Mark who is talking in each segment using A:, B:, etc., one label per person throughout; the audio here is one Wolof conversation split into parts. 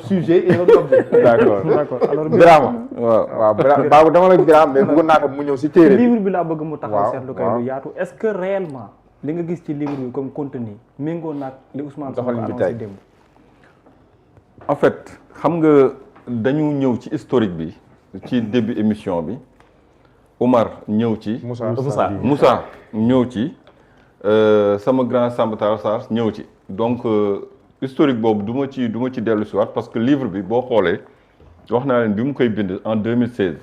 A: sujet et un objet.
B: d'accord alors Birama waaw Babou dama la Birama mais bëggoon naa ko mu ñëw si téere
C: livre bi laa bëgg mu taxaw seetlu kay lu yaatu est-ce que réellement li nga gis ci livre bi comme contenu méngoo naag li Ousmane Sonko annoncé démb.
D: en fait xam nga dañu ñëw ci historique bi ci début émission bi Omar ñëw ci Moussa ñëw ci sama grand Samba Tall Sarr ñëw ci donc historique boobu du ma ci dellu si waat parce que livre bi boo xoolee wax naa leen bi mu koy bind en 2016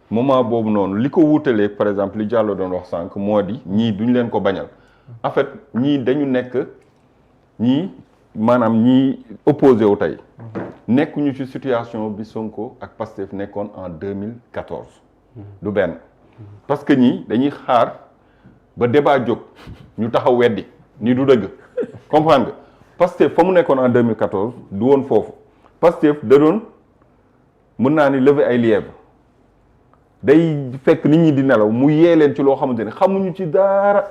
D: moment boobu noonu li ko wuutalee par exemple li Diallo doon wax sànq moo di ñii duñ leen ko bañal en fait ñii dañu nekk ñii maanaam ñii opposé wu tey nekkuñu ci situation bi Sonko ak Pastef nekkoon en 2014 du benn parce que ñii dañuy xaar ba débat jóg ñu taxaw weddi ni du dëgg comprendre nga Pastef fa mu nekkoon en 2014 du woon foofu Pastef da doon mën naa ni lever ay lièvres day fekk nit ñi di nelaw mu yee leen ci loo xamante ne xamuñu ci dara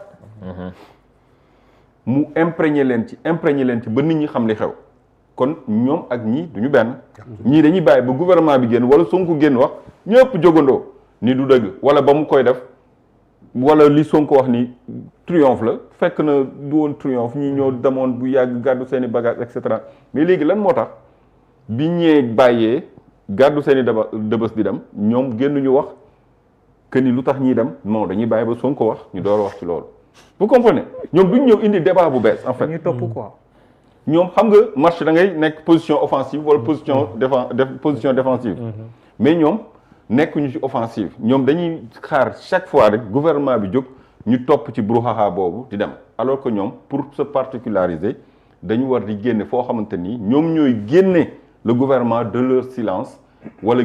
D: mu imprégné leen ci ba nit ñi xam li xew kon ñoom ak ñii duñu benn ñii dañuy bàyyi ba gouvernement bi génn wala Sonko génn wax ñëpp jógandoo ni du dëgg wala ba mu koy def wala li Sonko wax ni triomphe la fekk na du woon triomphe ñi ñoo demoon bu yàgg gàddu seen i bagage et cetera mais léegi lan moo tax bi ñee bàyyee gàddu seen i dëbës di dem ñoom génn ñu wax que ni lu tax ñiy dem non dañuy bàyyi ba Sonko wax ñu door a wax ci loolu vous comprenez ñoom duñ ñëw indi débat bu bees en fait
C: ñu topp quoi
D: ñoom xam nga marche da ngay nekk position offensive wala position défensive mais ñoom nekkuñu ci offensive ñoom dañuy xaar chaque fois rek gouvernement bi jóg ñu topp ci brouhaha boobu di dem alors que ñoom pour se particulariser dañu war di génne foo xamante ni ñoom ñooy génne le gouvernement de leur silence wala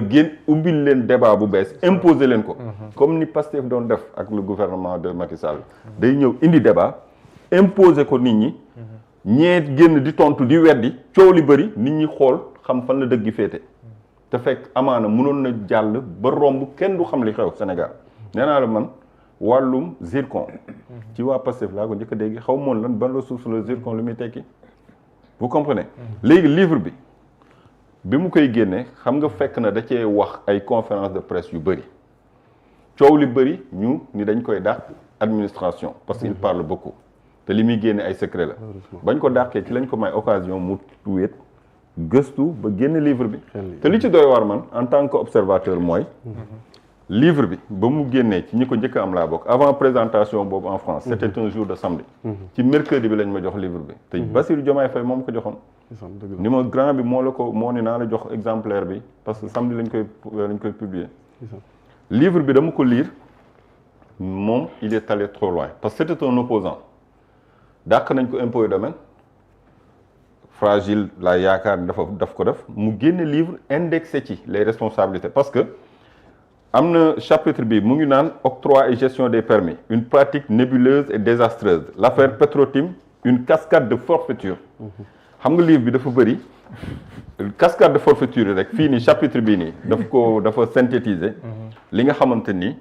D: ubbil leen débat bu bees imposer leen ko comme ni Pastef doon def ak le gouvernement de Macky Sall day ñëw indi débat imposer ko nit ñi ñee génn di tontu di weddi coow li bëri nit ñi xool xam fan la dëgg gi féete te fekk amaana mënoon na jàll ba romb kenn du xam li xew Sénégal nee naa la man wàllum zircon ci waa Pastef laa ko njëkk a dégg xaw moon lan ban ressource la zircon lu muy tekki vous comprenez léegi livre bi mu koy génne xam nga fekk na da cee wax ay conférence de presse yu bëri coow li bëri ñu ni dañ koy dàq administration parce qu'il parle beaucoup te li muy génne ay secret la bañ ko dàqee ci lañ ko may occasion mu wéet gëstu ba génne livre bi te li ci doy war man en tant que observateur mooy livre bi ba mu génnee ci ñi ko njëkk am laa bokk avant présentation boobu en France c'était un jour de samedi ci mercredi bi lañ ma jox livre bi te Bassirou Diomaye Faye moom ko joxoon ni ma grand bi moo ni naa la jox exemplaire bi parce que samedi lañ koy publier livre bi dama ko lire moom il est allé trop loin parce que c'était un opposant dàq nañ ko impôt et domaine fragile la yaakaar ni daf ko def mu génne livre indexé ci les responsabilités parce que am na chapitre bi mu ngi naan octroi et gestion des permis une pratique nébuleuse et désastreuse l'affaire Petrotim une cascade de forfaiture xam nga livre bi dafa bëri cascade de forfaiture yi rek fii nii chapitre bii nii dafa synthétiser li nga xamante ni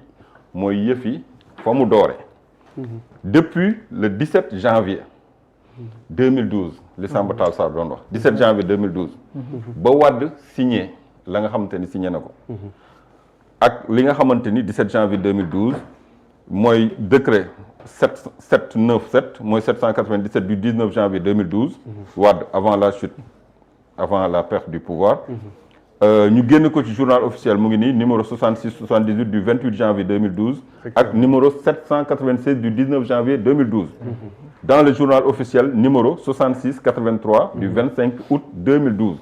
D: mooy yëf yi fa mu doore depuis le 17 janvier 2012 li Samba Tall Sarr doon wax 17 janvier 2012 ba Wade signé la nga xamante ni signé na ko ak li nga xamante ni 17 janvier 2012 mooy décret 797 mooy 797 du 19 janvier 2012 Wade avant la chute avant la perte du pouvoir ñu génn ko ci journal officiel mu ngi nii numéro 66-78 du 28 janvier 2012 ak numéro 796 du 19 janvier 2012 dans le journal officiel numéro 66-83 du 25 août 2012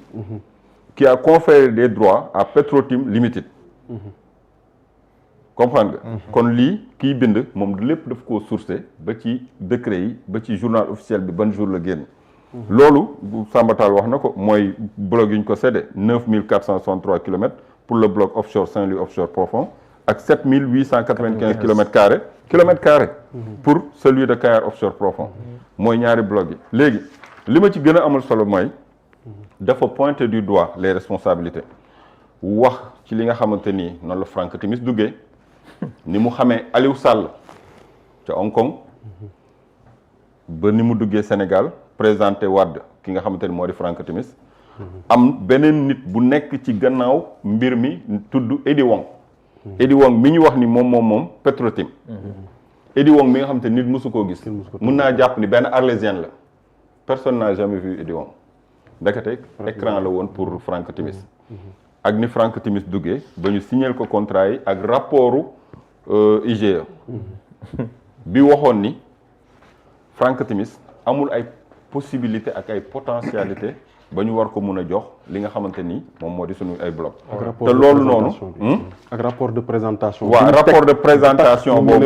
D: qui a conféré des droits à Petrotim Limited comprendre nga kon lii kiy bind moom lépp daf koo sourcé ba ci décret yi ba ci journal officiel bi ban jour la génn loolu Samba Tall wax na ko mooy bloc yi ñu ko séddee 9463 kilomètres pour le bloc offshore Saint-Louis offshore profond ak 7895 kilomètres carrés pour celui de Kayar offshore profond mooy ñaari bloc yi léegi li ma ci gën a amal solo mooy dafa pointer du doigt les responsabilités wax ci li nga xamante ni noonu la Franck Timis duggee ni mu xamee Aliou Sall ca Hong Kong ba ni mu duggee Sénégal présenté Wade ki nga xamante ni moo di Franck Timis am beneen nit bu nekk ci gannaaw mbir mi tudd Eddie Wong. Eddie Wong mi ñu wax ni moom Petrotim. Eddie Wong mi nga xam te nit mosu koo gis. mun naa jàpp ni benn arlésien la. Personne n'a jamais vu Eddie Wong. ndekete écran la woon pour Franck Timis. ak ni Franck Timis duggee ba ñu signer ko contrat yi ak rapportu IGE. bi waxoon ni Franck Timis amul ay possibilité ak ay potentialité ba ñu war ko mun a jox li nga xamante ni moom moo di suñu ay bloc te loolu noonu
A: ak rapport de présentation
D: waaw rapport de présentation boobu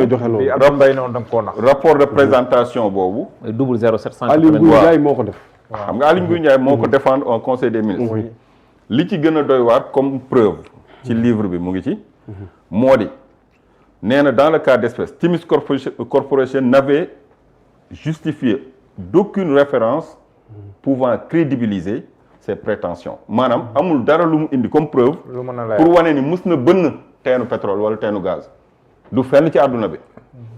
D: rapport de présentation boobu
E: 00700
A: Aly Ngouille Ndiaye moo ko def
D: xam nga Aly Ngouille Ndiaye moo ko défendre au conseil des ministres li ci gën a doy waar comme preuve ci livre bi mu ngi ci moo di nee na dans le cas d'espèce Timis Corporation n'avait justifié d'aucune référence pouvant crédibiliser ses prétentions maanaam amul dara lu mu indi comme preuve pour wane ni mus na bënn teenu pétrole wala teenu gaz du fenn ci àdduna bi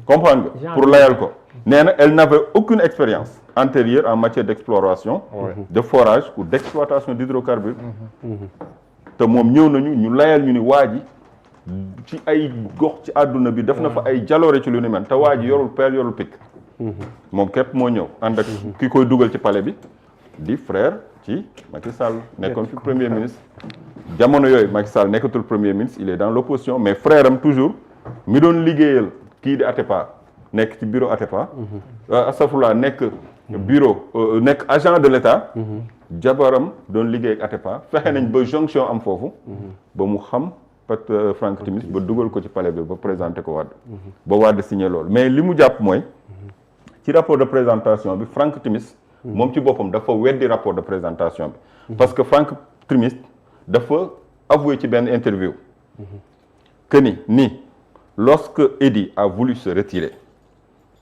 D: comprendre nga pour layal ko nee na elle n'avait aucune expérience antérieure en matière d'exploration de forage ou d'exploitation d'hydrocarbures te moom ñëw nañu ñu layal ñu ni waa ji ci ay gox ci àdduna bi def na fa ay jaloore ci lu ni mel te waa ji yorul peel yorul picc moom képp moo ñëw ànd ak ki koy dugal ci palais bi di frère ci Macky Sall nekkoon fi premier ministre jamono yooyu Macky Sall nekkatul premier ministre il est dans l'opposition mais frère am toujours mi doon liggéeyal kii di Atepa nekk ci bureau Atepa astafurlah nekk bureau nekk agent de l'État jabaram doon liggéey ak Atepa fexe nañ ba jonction am foofu ba mu xam Franck Timis ba dugal ko ci palais bi ba présenté ko Wade ba Wade signé loolu mais li mu jàpp mooy ci rapport de présentation bi Franck Timis moom ci boppam dafa weddi rapport de présentation bi parce que Franck Timis dafa avoué ci benn interview que ni lorsque Eddie a voulu se retirer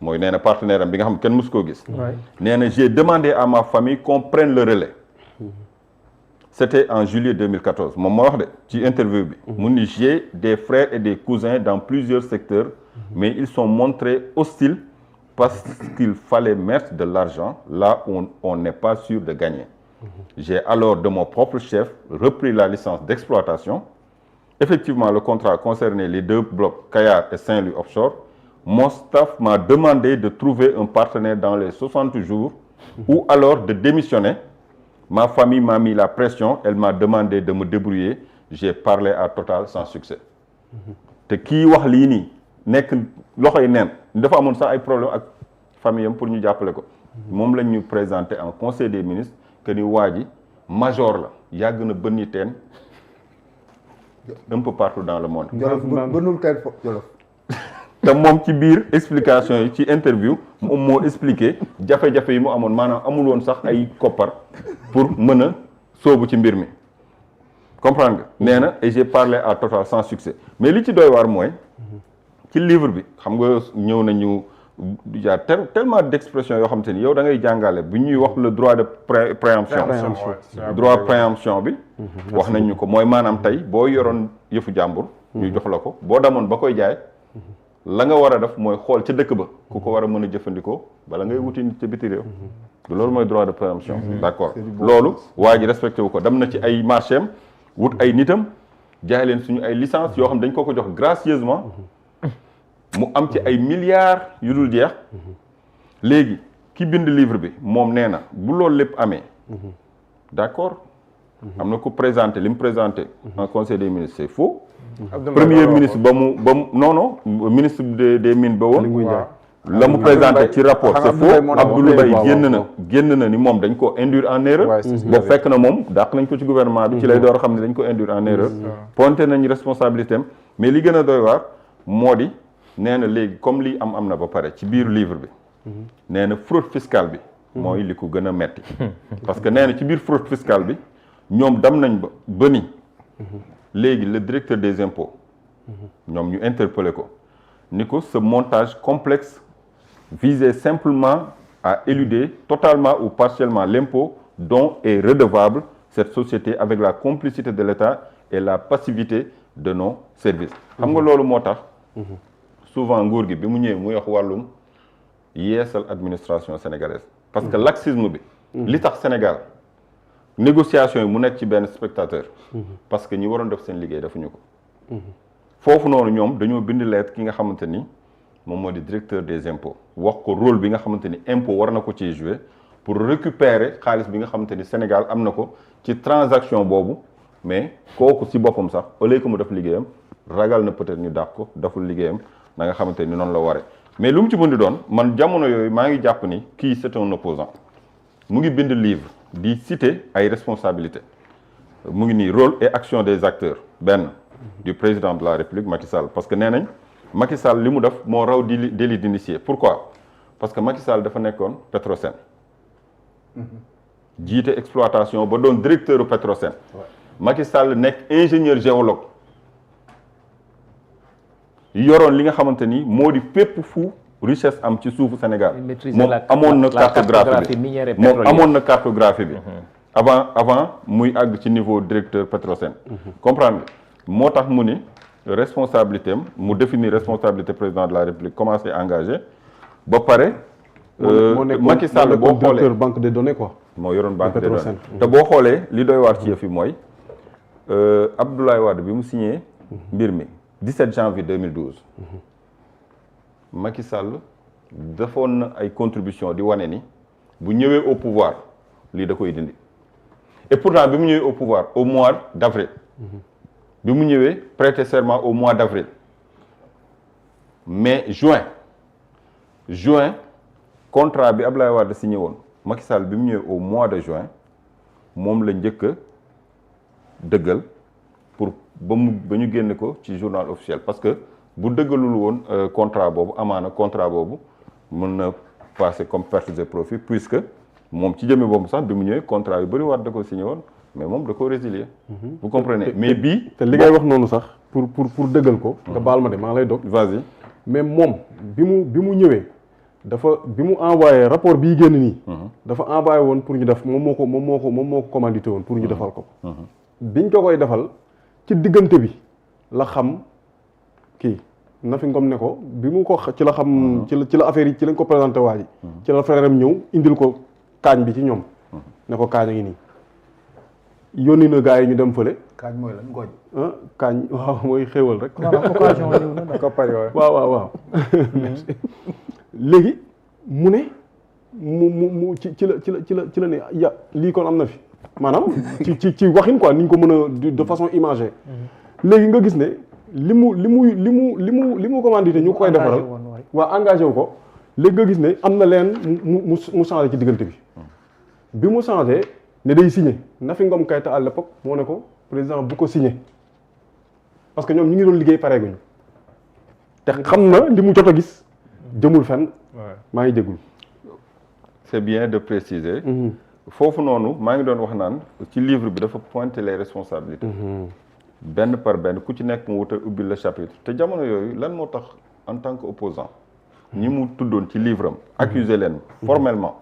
D: mooy nee na partenaire am bi nga xam kenn mësu koo gis nee na j'ai demandé à ma famille qu'on prenne le relais c'était en juillet 2014 moom moo wax de ci interview bi mu ni j'ai des frères et des cousins dans plusieurs secteurs mais ils sont montrés hostiles parce qu'il fallait mettre de l'argent là où on n'est pas sûr de gagner. J'ai alors de mon propre chef repris la licence d'exploitation. Effectivement, le contrat concernait les deux blocs Kayar et Saint-Louis offshore. Mon staff m'a demandé de trouver un partenaire dans les 60 jours ou alors de démissionner. Ma famille m'a mis la pression, elle m'a demandé de me débrouiller. J'ai parlé à Total sans succès. te kii wax lii nii nekk loxoy neen dafa amoon sax ay problème ak famille am pour ñu jàppale ko moom lañ ñu présenté en conseil des ministres que ni waa ji major la yàgg na bënni teen un peu partout dans le monde
B: bënul teen Jolof
D: te moom ci biir explication yi ci interview moom moo expliqué jafe-jafe yi mu amoon maanaam amul woon sax ay koppar pour mën a soobu ci mbir mi comprendre nga nee na et j'ai parlé à Total sans succès mais li ci doy waar mooy ci livre bi xam nga ñëw nañu y a tellement d'expressions yoo xam te ni yow da ngay jàngale bu ñuy wax le droit de préemption droit préemption bi wax nañ ñu ko mooy maanaam tey boo yoroon yëfu jàmbur ñu jox la ko boo demoon ba koy jaay la nga war a def mooy xool ca dëkk ba ku ko war a mën a jëfandikoo bala ngay wuti nit ca biti réew loolu mooy droit de préemption d'accord loolu waa ji respecté wu ko dem na ci ay marché am wut ay nitam jaay leen suñu ay licence yoo xam dañ ko jox gracieusement mu am ci ay milliards yu dul jeex léegi ki bind livre bi moom nee na bu loolu lépp amee d'accord am na ko présenté li mu présenté en conseil des ministres c'est faux premier ministre ba mu non ministre des mines ba woon la mu présenté ci rapport c'est faux Abdoul Mbaye génn na ni moom dañ ko induire en erreur boobu fekk na moom dàq nañ ko ci gouvernement bi ci lay door a xam ne dañ ko induire en erreur pointé nañ responsabilité am mais li gën a doy waar moo di nee na léegi comme lii am na ba pare ci biir livre bi nee na fraude fiscale bi mooy li ko gën a metti parce que nee na ci biir fraude fiscale bi ñoom dem nañ ba ni léegi le directeur des impôts ñoom ñu interpellé ko ni ko ce montage complexe visait simplement à éluder totalement ou partiellement l'impôt dont est redevable cette société avec la complicité de l'État et la passivité de nos services xam nga loolu moo tax souvent nguur gi bi mu ñëwee muy wax wàllum yeesal administration sénégalaise parce que laxisme bi li tax Sénégal négociation yi mu nekk ci benn spectateur. parce que ñi waroon def seen liggéey defuñu ko. foofu noonu ñoom dañoo bind lettre ki nga xamante ni moom moo di directeur des impôts wax ko rôle bi nga xamante ni impôt war na ko ciy jouer pour récupérer xaalis bi nga xamante ni Sénégal am na ko ci transaction boobu mais kooku si boppam sax au lieu que mu def liggéeyam ragal na peut-être ñu dàq ko deful liggéeyam na nga xamante ni noonu la waree mais lu mu ci mën di doon man jamono yooyu maa ngi jàpp ni kii c'est un opposant mu ngi bind livre di citer ay responsabilités mu ngi nii rôle et action des acteurs benn du président de la République Macky Sall parce que nee nañ Macky Sall li mu def moo raw délit d'initié pourquoi parce que Macky Sall dafa nekkoon Petrosen jiite exploitation ba doon directeur u Petrosen Macky Sall nekk ingénieur géologue yoroon li nga xamante ni moo di fépp fu richesse am ci suufu Sénégal moom amoon na cartographie bi moom amoon na cartographie bi avant muy àgg ci niveau directeur Petrosen comprendre nga moo tax mu ni responsabilité am mu définir responsabilité président de la République commencé engagé ba pare Macky Sall boo xoolee
A: banque des données quoi
D: moo yoroon banque des données te boo xoolee li doy waar ci yëf yi mooy Abdoulaye Wade bi mu signé mbir mi 17 janvier 2012 Macky Sall defoon na ay contribution di wane ni bu ñëwee au pouvoir lii da koy dindi et pourtant bi mu ñëwee au pouvoir au mois d'avril bi mu ñëwee prêter serment au mois d'avril mais juin contrat bi Abdoulaye Wade signé woon Macky Sall bi mu ñëwee au mois de juin moom la njëkk a dëggal pour ba ñu génne ko ci journal officiel parce que bu dëggalul woon contrat boobu amaana contrat boobu mën na passer comme perte de profit puisque moom ci jëmee boobu sax bi mu ñëwee contrat yu bëri Wade da ko signé woon mais moom da ko résilier vous comprenez mais bii
A: te li ngay wax noonu sax pour dëggal ko nga baal ma de maa ngi lay dog
D: vas-y
A: mais moom bi mu ñëwee dafa bi mu envoyé rapport bii génn nii dafa envoyé woon pour ñu def moom moo ko commandité woon pour ñu defal ko biñ ko koy defal ci diggante bi la xam kii Nafi Ngom ne ko bi mu ko ci la xam ci la affaire yi ci lañ ko présenté waa ji ci la frère am ñëw indil ko kaañ bi ci ñoom ne ko kaañ a ngi nii yónni na gars yi ñu dem fële
B: kaañ mooy lan ngooñ
A: kaañ waaw mooy xéewal rek
C: occasion ñëw na
B: ko pari
A: waaw léegi mu ne mu ci la ne ya lii kon am na fi maanaam ci waxin quoi niñ ko mën a de façon imagée léegi nga gis ne li mu commandité ñu koy defaral waa engagé wu ko léegi nga gis ne am na leen mu changé ci diggante bi mu changé ne day signé Nafi Ngom Keïta à l'époque moo ne ko président bu ko signé parce que ñoom ñu ngi doon liggéey pareeguñu te xam na li mu jot a gis jëmul fenn maa ngi déglu
D: c'est bien de préciser foofu noonu maa ngi doon wax naan ci livre bi dafa pointer les responsabilités benn par benn ku ci nekk mu wutal ubbil le chapitre te jamono yooyu lan moo tax en tant que opposant ñi mu tuddoon ci livre am accuser leen formellement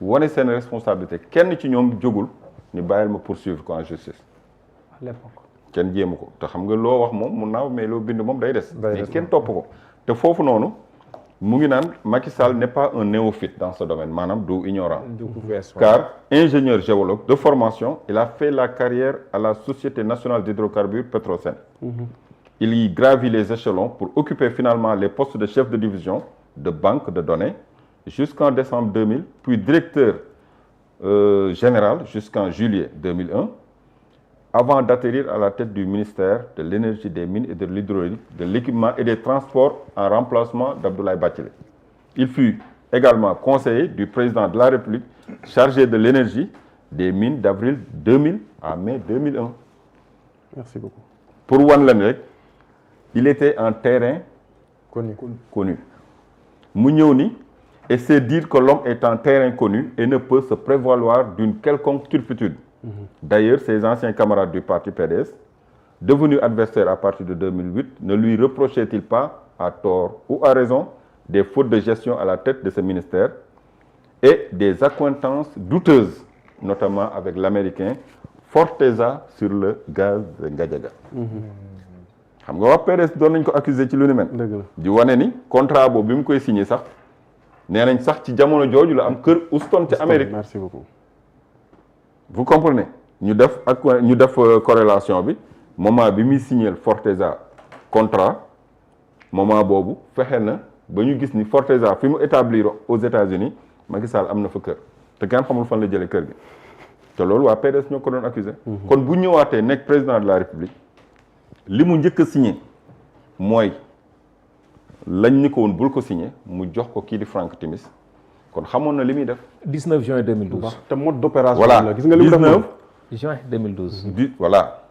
D: wane seen responsabilité kenn ci ñoom jógul ni bàyyil ma poursuivre ko en justice
C: à l'époque
D: kenn jéemu ko te xam nga loo wax moom mun naaw mais loo bind moom day des mais kenn topp ko te foofu noonu mu ngi naan Macky Sall n'est pas un néophyte dans ce domaine maanaam du ignorant car ingénieur géologue de formation il a fait la carrière à la Société nationale d'hydrocarbures Petrosen il y gravit les échelons pour occuper finalement les postes de chef de division de banque de données jusqu'en décembre 2000 puis directeur général jusqu'en juillet 2001 avant d'atterrir à la tête du ministère de l'énergie, des mines et de l'hydraulique, de l'équipement et des transports en remplacement d'Abdoulaye Bathily. Il fut également conseiller du président de la République chargé de l'énergie, des mines d'avril 2000 à mai 2001.
A: Merci beaucoup.
D: Pour wan leen rek il était en terrain connu. mu ñëw ni et c'est dire que l'homme est en terrain connu et ne peut se prévaloir d'une quelconque turpitude. D'ailleurs, ses anciens camarades du parti PDS, devenus adversaires à partir de 2008, ne lui reprochaient-ils pas, à tort ou à raison, des fautes de gestion à la tête de ce ministère et des accointances douteuses, notamment avec l'Américain Forteza sur le gaz de Ngadiaga. xam nga waa PDS doon nañ ko accusé ci lu ni mel. di wane ni contrat boobu bi mu koy signé sax nee nañ sax ci jamono jooju la am kër Houston ci Amérique.
A: Merci beaucoup.
D: vous comprenez ñu def corrélation bi moment bi muy signé Forteza contrat moment boobu fexe na ba ñu gis ni Forteza fi mu établir aux États-Unis Macky Sall am na fa kër te kenn xamul fan la jëlee kër gi te loolu waa PDS ñoo ko doon accusé kon bu ñëwaatee nekk président de la République li mu njëkk a signé mooy lañ ni ko woon bul ko signé mu jox ko kii di Franck Timis kon xamoon na li muy def
E: 19 juin 2012.
A: te mode d'opération
D: voilà
A: la gis nga li mu def
D: 19
E: juin 2012.
D: voilà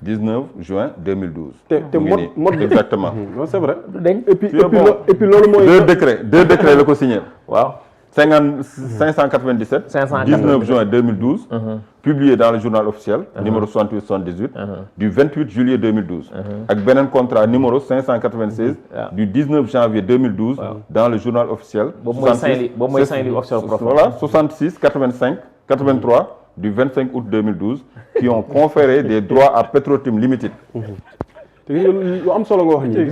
D: 19 juin 2012
A: te
D: mu ngi
A: mode
D: nii exactement
A: non c'est vrai
E: dañ
A: et puis
D: Tu es bon.
A: et puis loolu mooy
D: deux décrets la ko signé
E: waaw
D: 597 19 juin 2012 publié dans le journal officiel numéro 68-78 du 28 juillet 2012 ak beneen contrat numéro 596 du 19 janvier 2012 dans le journal officiel
E: boobu mooy Saint-Louis boobu mooy Saint-Louis offshore profond.
D: voilà 66 85 83 du 25 août 2012 qui ont conféré des droits à Petrotim Limited.
A: te gis nga lu am solo nga wax nii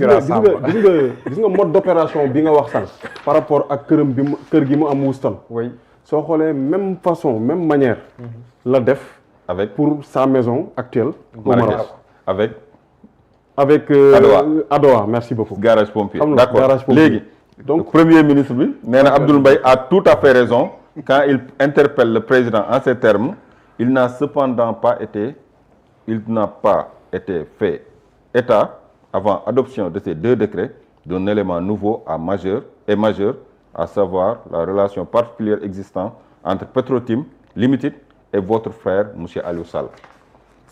A: gis nga mode d'opération bi nga wax sànq par rapport ak kër gi mu am Houston soo xoolee même façon même manière la def
D: avec
A: pour sa maison actuelle au Maroc
D: avec
A: Adowa merci beaucoup
D: garage pompier
A: xam nga
D: d'accord
A: garage pompier.
D: léegi
A: Donc
D: premier ministre bi nee na Abdoul Mbaye a tout à fait raison quand il interpelle le président en ces termes il n'a pas été fait état avant adoption de ces deux décrets d'un élément nouveau majeur, à savoir la relation particulière existant entre Petrotim Limited et votre frère, M. Aliou Sall.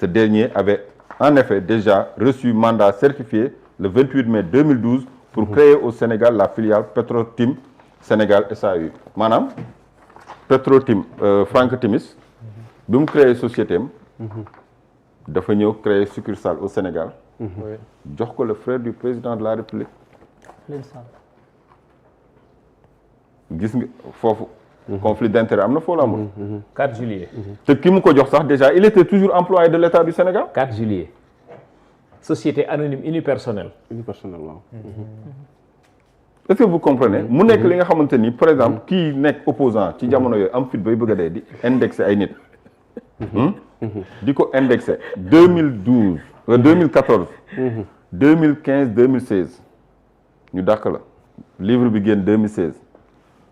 D: Ce dernier avait en effet déjà reçu mandat certifié le 28 mai 2012 pour créer au Sénégal la filiale Petrotim Sénégal SAU. Maanaam Petrotim Franck Timis bi mu créé société am dafa ñëw créer succursale au Sénégal jox ko le frère du président de la République gis nga foofu conflit d'intérêt am na foofu la amul
E: 4 juillet.
D: te ki mu ko jox sax déjà il était toujours employé de l'État du Sénégal
E: 4 juillet. Société anonyme unipersonnelle.
A: unipersonnel waaw
D: est-ce que vous comprenez mu nekk li nga xamante ni par exemple kii nekk opposant ci jamono yooyu am fit bay bëgg a dee di indexer ay nit di ko indexer 2012 2014 2015 2016 ñu dàq la livre bi génn 2016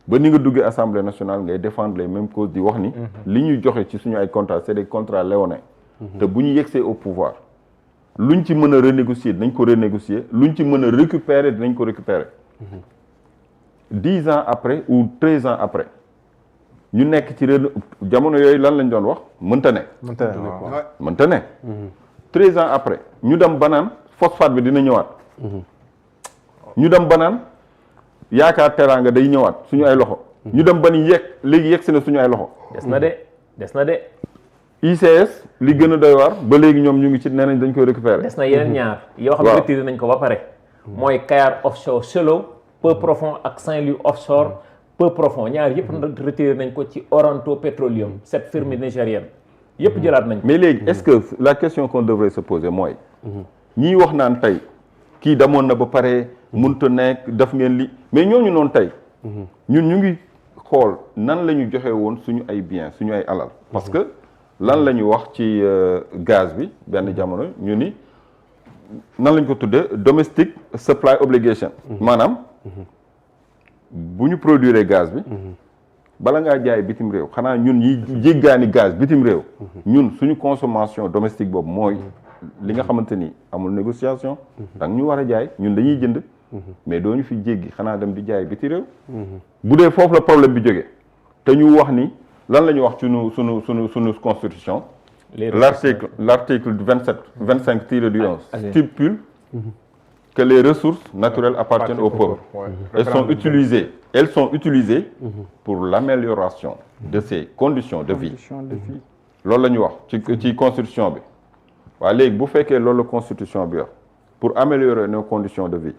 D: ba ni nga duggee assemblée nationale ngay défendre les mêmes causes di wax ni li ñuy joxe ci suñu ay contrats c'est des contrats léonins te bu ñu yegsee au pouvoir luñ ci mën a renégocier dinañ ko renégocier luñ ci mën a récupérer dinañ ko récupérer 10 ans après ou 13 ans après ñu nekk ci jamono yooyu lan lañ doon wax mënta ne mënta ne 13 ans après ñu dem banaan phosphate bi dina ñëwaat ñu dem banaan yaakaar teraanga day ñëwaat suñu ay loxo ñu dem ba ni léegi yegg si na suñu ay loxo
E: des na de
D: ICS li gën a doy waar ba léegi ñoom ñu ngi ci nee nañ dañ koy récupérer
E: des na yeneen ñaar yoo xam ne retiré nañ ko ba pare mooy Kayar offshore shallow peu profond ak Saint-Louis offshore peu profond ñaar yëpp retiré nañ ko ci Oranto Petroleum cette firme nigérienne yëpp jëlaat nañ ko
D: mais léegi est-ce que la question qu'on devrait se poser mooy ñii wax naan tey kii damoon na ba pare mënta nekk daf ngeen li mais ñooñu noonu tey ñun ñu ngi xool nan la ñu joxe woon suñu ay biens suñu ay alal parce que lan la ñu wax ci gaz bi benn jamono ñu ni nan lañ ko tuddee domestic supply obligation maanaam bu ñu produire gaz bi bala ngaa jaay bitim réew xanaa ñun ñi jéggaani gaz bitim réew ñun suñu consommation domestique boobu mooy li nga xamante ni amul négociation danga ñu war a jaay ñun dañuy jënd mais doo ñu fi jéggi xanaa dem di jaay biti réew bu dee foofu la problème bi jógee te ñu wax ni lan la ñu wax suñu constitution l'article 25-11 stipule que les ressources naturelles appartiennent au peuple. Elles sont utilisées pour l'amélioration de ses conditions de vie. loolu la ñu wax ci constitution bi waaye léegi bu fekkee loolu la constitution bi wax pour améliorer nos conditions de vie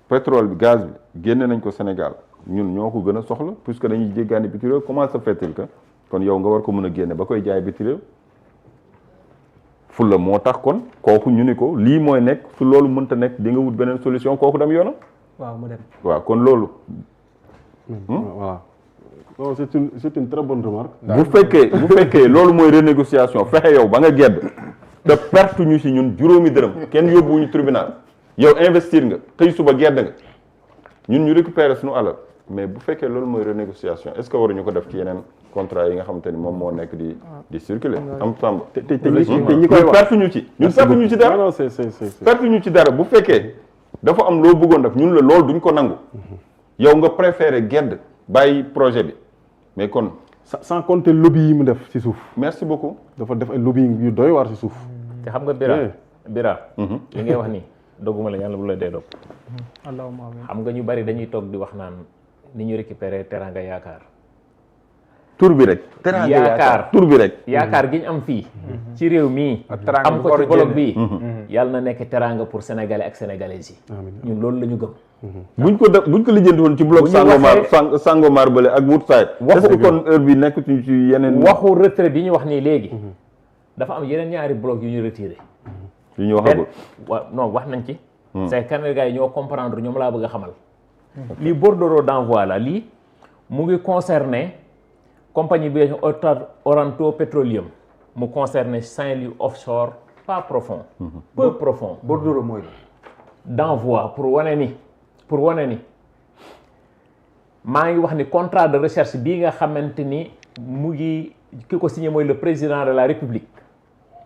D: pétrole bi gaz bi génne nañ ko Sénégal ñun ñoo ko gën a soxla puisque dañuy jéggaani biti réew comment se fait-il que kon yow nga war ko mën a génne ba koy jaay biti réew fulla moo tax kon kooku ñu ni ko lii mooy nekk su loolu mënta nekk di nga wut beneen solution kooku dem yoonam
C: waaw mu dem
D: waaw kon loolu
A: voilà non c'est une très bonne remarque.
D: bu fekkee loolu mooy renégociation fexe yow ba nga gedd te perte ñu si ñun juróomi dërëm kenn yóbbuwuñu tribunal yow investir nga xëy suba gedd nga ñun ñu récupérer suñu alal mais bu fekkee loolu mooy renégociation est-ce que waruñu ko def ci yeneen contrat yi nga xamante ni moom moo nekk di circuler am sàmb
A: te ñi koy wax
D: perte ñu ci ñun perte ñu ci dara
A: non c'est
D: perte ñu ci dara bu fekkee dafa am loo bëggoon def ñun la loolu duñ ko nangu yow nga préféré gedd bàyyi projet bi mais kon
A: sans compter lobby yi mu def ci suuf
D: merci beaucoup
A: dafa def ay lobby yu doy waar ci suuf
E: te xam nga Bira li ngay wax nii dogguma la yàlla bu la dee dog
C: allahumma amiin.
E: xam nga ñu bari dañuy toog di wax naan ni ñu récupérer teranga yaakaar
D: tur bi rek
E: yaakaar
D: tur bi rek
E: yaakaar gi ñu am fii ci réew mii
B: teranga
E: am
B: bu
E: ko ci
B: ko
E: bloc
B: génne.
E: bii yàlla na nekk teranga pour sénégalais ak sénégalaises yi ñun loolu la ñu gëm
D: buñ ko lijjanti woon ci bloc
E: bu ñu
D: Sangomar
E: waxee-
D: Sangomar bële ak Woodside est-ce que kon heure bi nekkutuñu ci yeneen
E: waxu retrait bi ñu wax nii léegi dafa am yeneen ñaari bloc yu ñu retiré
D: yu ñu waxagul
E: non wax nañ ci c'est que gars yi ñoo comprendre ñoom laa bëgg a xamal lii bordereau d'envoi la lii mu ngi concerné compagnie bi ñu Oranto Petroleum mu concerné Saint-Louis offshore pas profond peu profond
B: bordereau mooy
E: d'envoi pour wane ni maa ngi wax ni contrat de recherche bii nga xamante ni mu ngi ki ko signé mooy le président de la République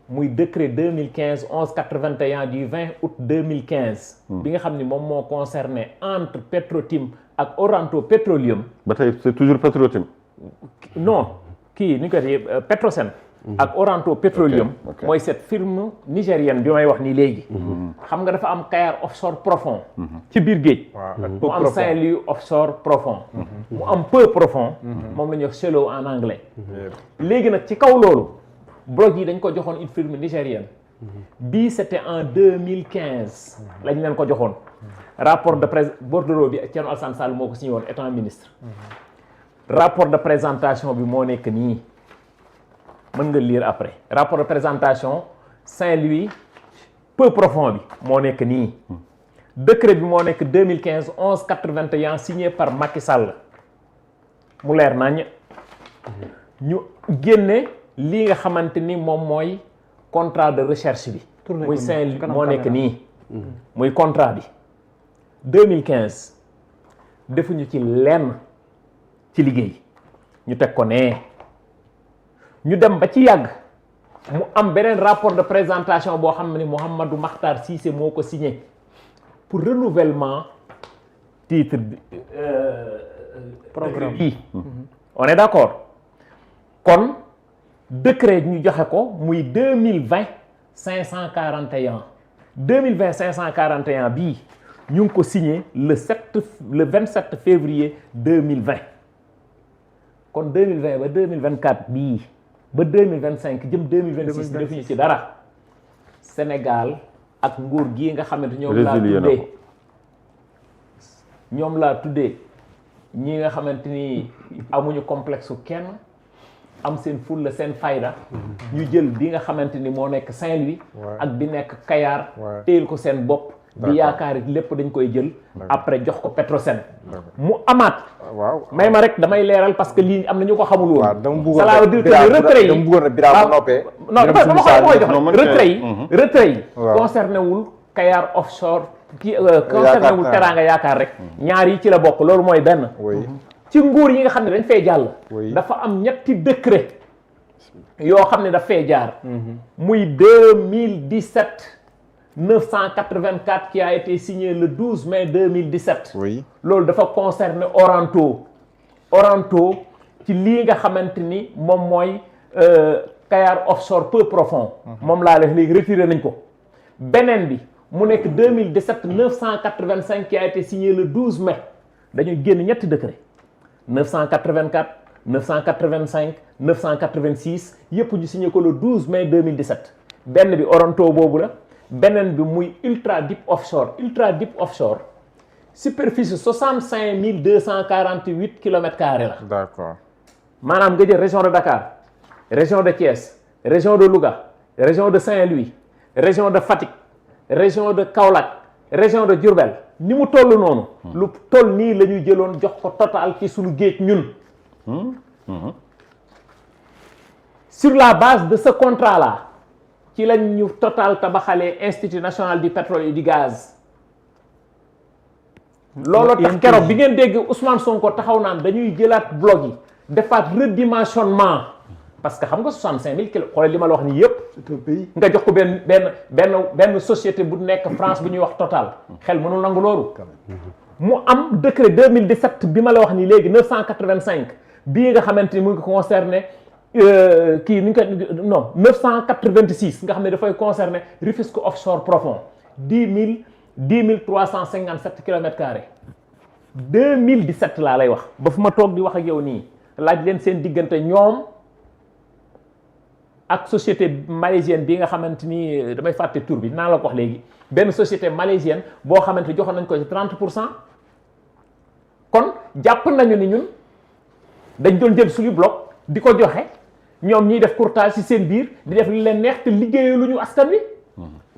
E: muy décret 2015 1181 du 20 août 2015 bi nga xam ni moom moo concerné entre Petrotim ak Oranto Petroleum
D: ba tey c'est toujours Petrotim
E: non kii ni ñu koy waxee Petrosen ak Oranto Petroleum
D: ok.
E: mooy cette firme nigérienne bi may wax nii léegi xam nga dafa am Kayar offshore profond ci biir géej mu am Saint-Louis offshore profond mu am peu profond moom la ñuy wax shallow en anglais léegi nag ci kaw loolu bloc yi dañ ko joxoon une firme nigérienne bii c'était en 2015 lañ leen ko joxoon rapport de bordereau bi Thierno Alassane Sall moo ko signé woon étant ministre rapport de présentation bi moo nekk nii mën nga lire après rapport de présentation Saint-Louis peu profond bi moo nekk nii décret bi moo nekk 2015 1181 signé par Macky Sall mu leer nañ ñu génne lii nga xamante ni moom mooy contrat de recherche bi muy Saint-Louis moo nekk nii muy contrat bi 2015 defuñu ci lenn ci liggéey ñu teg ko nee ñu dem ba ci yàgg mu am beneen rapport de présentation boo xam ne Mouhamadou Makhtar Cissé moo ko signé pour renouvellement titre bi programme bi on est d'accord kon décret ñu joxe ko muy 2020 541 bii ñu ngi ko signé le 27 février 2020 kon 2020 ba 2024 bii ba 2025 jëm 2026 bi defuñu ci dara Sénégal ak nguur gii nga xamante ñoom laa tuddee ñi nga xamante ni amuñu complexe kenn am seen fulla seen fayda ñu jël bi nga xamante ni moo nekk Saint-Louis ak bi nekk Kayar téyel ko seen bopp di yaakaar it lépp dañ koy jël après jox ko Petrosen mu amaat may ma rek damay leeral parce que lii am na ñu ko xamul woon ça veut dire que retrait yi non dama koy jox retrait yi concerné wul Kayar offshore kii concerné wul Teranga yaakaar rek ñaar yi ci la bokk loolu mooy benn ci nguur yi nga xam ne dañ fay jàll dafa am ñetti décret yoo xam ne daf fay jaar muy 2017 984 qui a été signé le 12 mai 2017 loolu dafa concerner Oranto ci lii nga xamante ni moom mooy Kayar offshore peu profond moom laa def léegi retiré nañ ko beneen bi mu nekk 2017 985 qui a été signé le 12 mai dañu génn ñetti décret 984 985 986 yëpp ñu signé ko le 12 mai 2017 benn bi Oranto boobu la beneen bi muy ultra deep offshore superficie 65 248 kilomètres carrés la.
B: D'accord.
E: maanaam nga jël région de Dakar région de Thiès région de Louga région de Saint-Louis région de Fatick région de Kaolack région de Diourbel ni mu toll noonu. lu toll nii la ñu jëloon jox ko total ci suñu géej ñun. Sur la base de ce contrat-là ci lañ ñu Total tabaxalee Institut national du pétrole et du gaz. looloo tax keroog bi ngeen dégg Ousmane Sonko taxaw naan dañuy jëlaat bloc yi defaat redimensionnement parce que xam nga 65000 kilos xoolal li ma la wax nii yëpp.
A: c'est un pays.
E: nga jox ko benn société bu nekk France bu ñuy wax Total xel mënul nangu loolu. mu am décret 2017 bi ma la wax nii léegi 985 bii nga xamante ni mu ngi concerné kii ni ñu ko non 986 nga xam ne dafay concerné Rufisque offshore profond 10 357 kilomètres carrés 2017 laa lay wax ba fu ma toog di wax ak yow nii laaj leen seen diggante ñoom ak société malaisienne bi nga xamante ni damay fàtte tur bi dinaa la ko wax léegi benn société malaisienne boo xamante joxoon nañ ko ci 30% kon jàpp nañu ni ñun dañ doon jël suñu bloc di ko joxe ñoom ñiy def courtage ci seen biir di def li leen neex te liggéeyee lu ñu askan wi.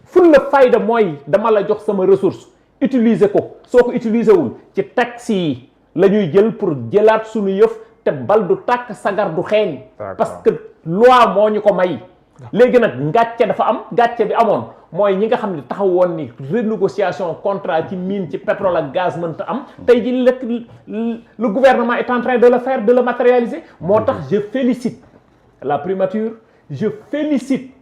E: ful la fayda mooy dama la jox sama ressource utiliser ko soo ko utiliser wul ci taxi yi la ñuy jël pour jëlaat suñu yëf te bal du tàkk sagar du xeeñ. parce que loi moo ñu ko may. léegi nag ngàcce dafa am ngàcce bi amoon mooy ñi nga xam ne taxaw woon ni renégociation contrat ci mine ci pétrole ak gaz mënta am tey ji lekk le gouvernement est en train de le faire de le matérialiser moo tax je félicite la primature je félicite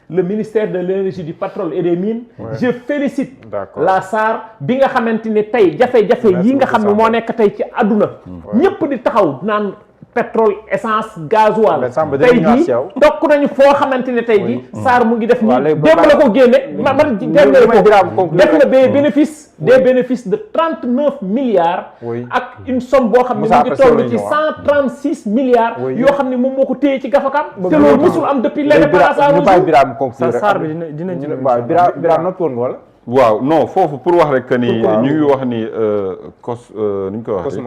E: le ministère de l'énergie du pétrole et des mines je félicite la SAR bi nga xamante ni tey jafe-jafe yi nga xam ne moo nekk tey ci àdduna ñëpp di taxaw naan pétrole essence gasoil tey jii tokk nañu foo xamante ne tey jii SAR mu ngi def nii démb la ko génne man def na des bénéfices de 39 milliards ak une somme boo xam ne mu ngi toll ci 136 milliards yoo xam ne moom moo ko téye ci gafakam te loolu musul am depuis l'indépendance
C: SAR bi dinañ ci
B: Birame nag pour nga wala
D: waaw non foofu pour wax rek que ni ñu ngi wax ni ni ñu koy waxee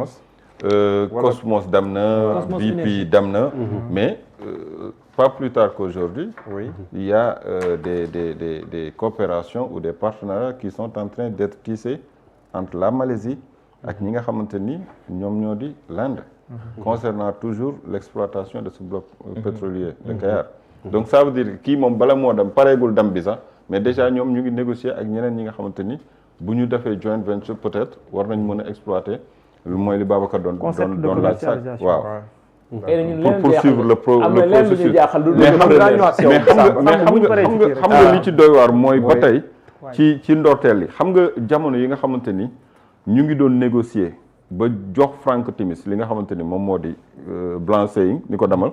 D: Cosmos dem na BP dem na mais pas plus tard qu'aujourd'hui il y a des coopérations ou des partenariats qui sont en train d'être tissés entre la Malaisie ak ñi nga xamante ni ñoom ñoo di l'Inde concernant toujours l'exploitation de ce bloc pétrolier de Kayar donc ça veut dire kii moom bala moo dem pareegul dem bi sax mais déjà ñoom ñu ngi négocier ak ñeneen ñi nga xamante ni bu ñu defee joint venture peut-être war nañ mën a exploiter lu mooy li Babacar doon laaj sax waaw pour poursuivre le processus mais xam nga li ci doy waar mooy ba tey ci ndorteel yi xam nga jamono yi nga xamante ni ñu ngi doon négocier ba jox Frank Timis li nga xamante ni moom moo di blanching ni ko demal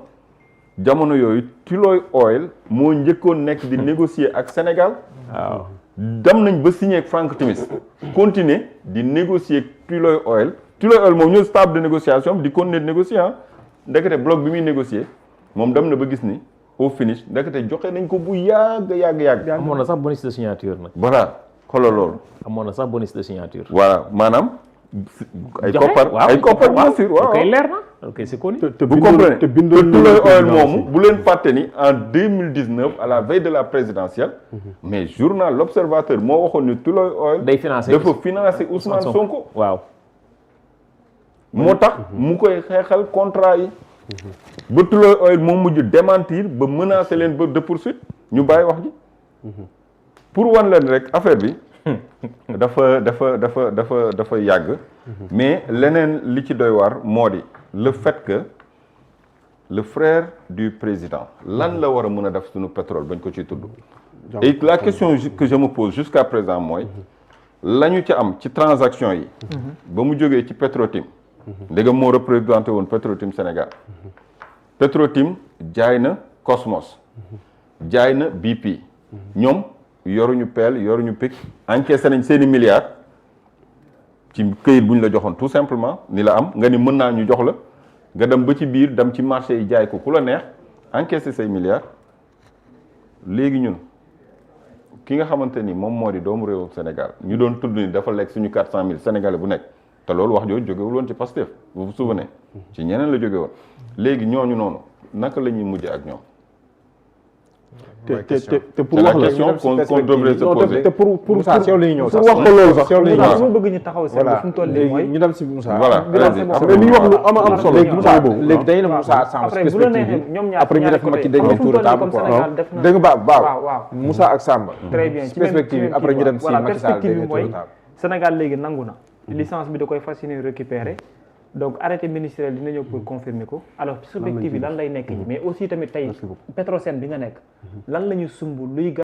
D: jamono yooyu Tullow Oil moo njëkkoon nekk di négocier ak Sénégal waaw dem nañ ba signé ak Frank Timis continuer di négocier ak Tullow Oil moom ñoo stable de négociation di continuer de négocier ndekete bloc bi muy négocier moom dem na ba gis ni au finish ndekete joxe nañ ko bu yàgg.
E: amoon na sax bonus de signature nag.
D: voilà xoolal loolu.
E: amoon na sax bonus de signature.
D: voilà maanaam. ay koppar bien sûr waaw
E: kay leer na ok c'est connu.
D: vous comprenez te Tullow Oil moomu bu leen fàtte ni en 2019 à la veille de la présidentielle. mais journal L'Observateur moo waxoon ni Tullow Oil.
E: day financer
D: dafa financer Ousmane Sonko.
E: waaw.
D: moo tax mu koy xeexal contrat yi. ba Tullow Oil moom mujj démentir ba menacer leen ba de poursuite ñu bàyyi wax ji. pour wan leen rek affaire bi. dafa yàgg. mais leneen li ci doy waar moo di le fait que le frère du président lan la war a mën a def suñu pétrole bañ ko ciy tudd. et la question que je me pose jusqu'à présent mooy la ñu ci am ci transaction yi. ba mu jógee ci Petrotim. ndegam moo représenté woon Petrotim Sénégal. Petrotim jaay na Cosmos. jaay na BP. ñoom. yoruñu peel yoruñu pic encaissé nañ seeni milliards ci këyit bu ñu la joxoon tout simplement ni la am nga ni mën naa ñu jox la nga dem ba ci biir dem ci marché yi jaay ko ku la neex encaissé say milliards léegi ñun ki nga xamante ni moom moo di doomu réewu Sénégal ñu doon tudd ni dafa lekk suñu 400000 sénégalais bu nekk te loolu wax jooju jógewul woon ci Pastef vous vous souvenez ci ñeneen la jóge woon léegi ñooñu noonu naka la ñuy mujjee ak ñoom.
A: te pour
D: C'est la
A: wax la
D: question qu'on devrait se
A: non,
D: poser.
A: te pour
B: Moussa si yow la ñuy ñëw
A: pour
B: sax
A: wax ko loolu sax
B: si yow la ñuy
C: Moussa
B: ñëw
C: su ma bëgg ñu taxaw seen
B: voilà
C: fu mu toll nii
B: léegi
C: mooy
B: ñu dem si Moussa
D: Voilà,
C: Birame,
D: vas-y.
C: c'est bon.
D: Après,
A: mais li wax lu am solo
B: léegi Moussa
A: boobu
B: léegi dañu ne Moussa Samb
C: après bu la neexee ñoom ñaar
B: après ñu def ma ci dernier tour de table
C: comme
B: quoi
C: Sénégal def na
B: dégg nga
C: waaw
B: baaw
C: waaw
B: Moussa ak Samba
C: très bien
B: ci perspective après ñu dem si
C: voilà
B: Macky Sall
C: perspective
B: dernier
C: bi
B: tour de
C: mooy
B: table
C: Sénégal léegi nangu na licence bi da koy fas yéene récupérer donc arrêté ministériel dina ñëw pour confirmer ko alors perspective yi lan lay nekk yi mais aussi tamit tey Petrosen bi nga nekk lan la ñu sumb luy